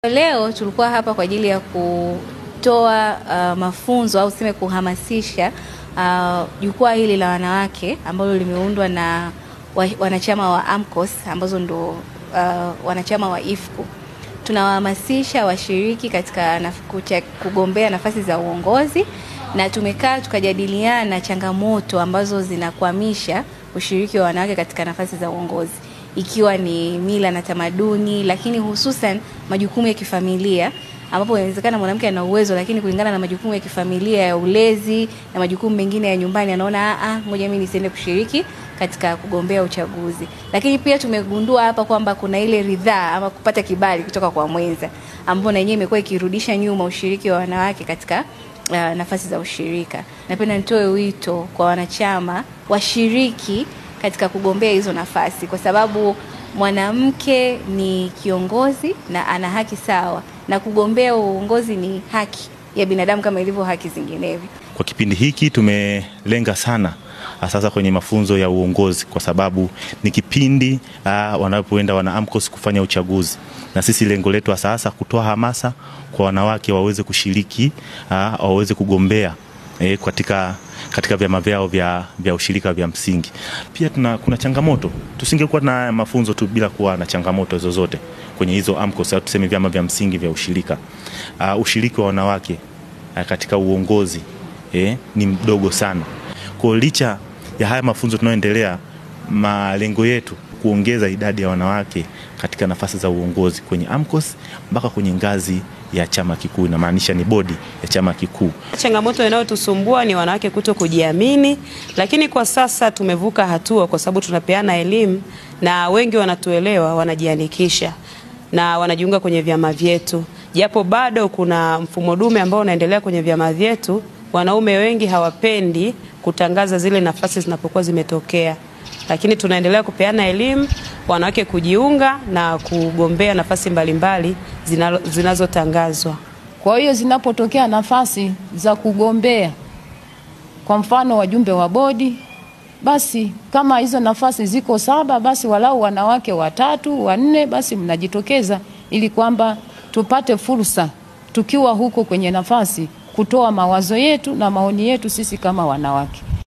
Leo tulikuwa hapa kwa ajili ya kutoa mafunzo au sema kuhamasisha jukwaa hili la wanawake ambalo limeundwa na wanachama wa AMCOS ambazo ndo wanachama wa IFCO. Tunawahamasisha washiriki katika kugombea nafasi za uongozi, na tumekaa tukajadiliana changamoto ambazo zinakwamisha ushiriki wa wanawake katika nafasi za uongozi, ikiwa ni mila na tamaduni, lakini hususan majukumu ya kifamilia, ambapo inawezekana mwanamke ana uwezo lakini kulingana na majukumu ya kifamilia ya ulezi na majukumu mengine ya nyumbani anaona ngoja mimi nisiende kushiriki katika kugombea uchaguzi. Lakini pia tumegundua hapa kwamba kuna ile ridhaa ama kupata kibali kutoka kwa mwenza, ambapo na yenyewe imekuwa ikirudisha nyuma ushiriki wa wanawake katika nafasi za ushirika. Napenda nitoe wito kwa wanachama washiriki katika kugombea hizo nafasi, kwa sababu mwanamke ni kiongozi na ana haki sawa, na kugombea uongozi ni haki ya binadamu kama ilivyo haki zinginevyo. Kwa kipindi hiki tumelenga sana sasa kwenye mafunzo ya uongozi, kwa sababu ni kipindi wanapoenda wana AMCOS kufanya uchaguzi, na sisi lengo letu sasa kutoa hamasa kwa wanawake waweze kushiriki, waweze kugombea katika vyama vyao vya ushirika vya msingi. Pia kuna changamoto. Tusingekuwa na mafunzo tu bila kuwa na changamoto zozote kwenye hizo AMCOS au tuseme vyama vya msingi vya ushirika. Ushiriki wa wanawake katika uongozi ni mdogo sana. Kwa licha ya haya mafunzo tunayoendelea, malengo yetu kuongeza idadi ya wanawake katika nafasi za uongozi kwenye AMCOS mpaka kwenye ngazi ya chama kikuu, na maanisha ni bodi ya chama kikuu. Changamoto inayotusumbua ni wanawake kuto kujiamini, lakini kwa sasa tumevuka hatua kwa sababu tunapeana elimu na wengi wanatuelewa, wanajiandikisha na wanajiunga kwenye vyama vyetu. Japo bado kuna mfumo dume ambao unaendelea kwenye vyama vyetu, wanaume wengi hawapendi kutangaza zile nafasi zinapokuwa zimetokea. Lakini tunaendelea kupeana elimu, wanawake kujiunga na kugombea nafasi mbalimbali zinazotangazwa. Kwa hiyo zinapotokea nafasi za kugombea, kwa mfano wajumbe wa bodi, basi kama hizo nafasi ziko 7, basi walau wanawake 3, 4 basi mnajitokeza, ili kwamba tupate fursa tukiwa huko kwenye nafasi kutoa mawazo yetu na maoni yetu sisi kama wanawake.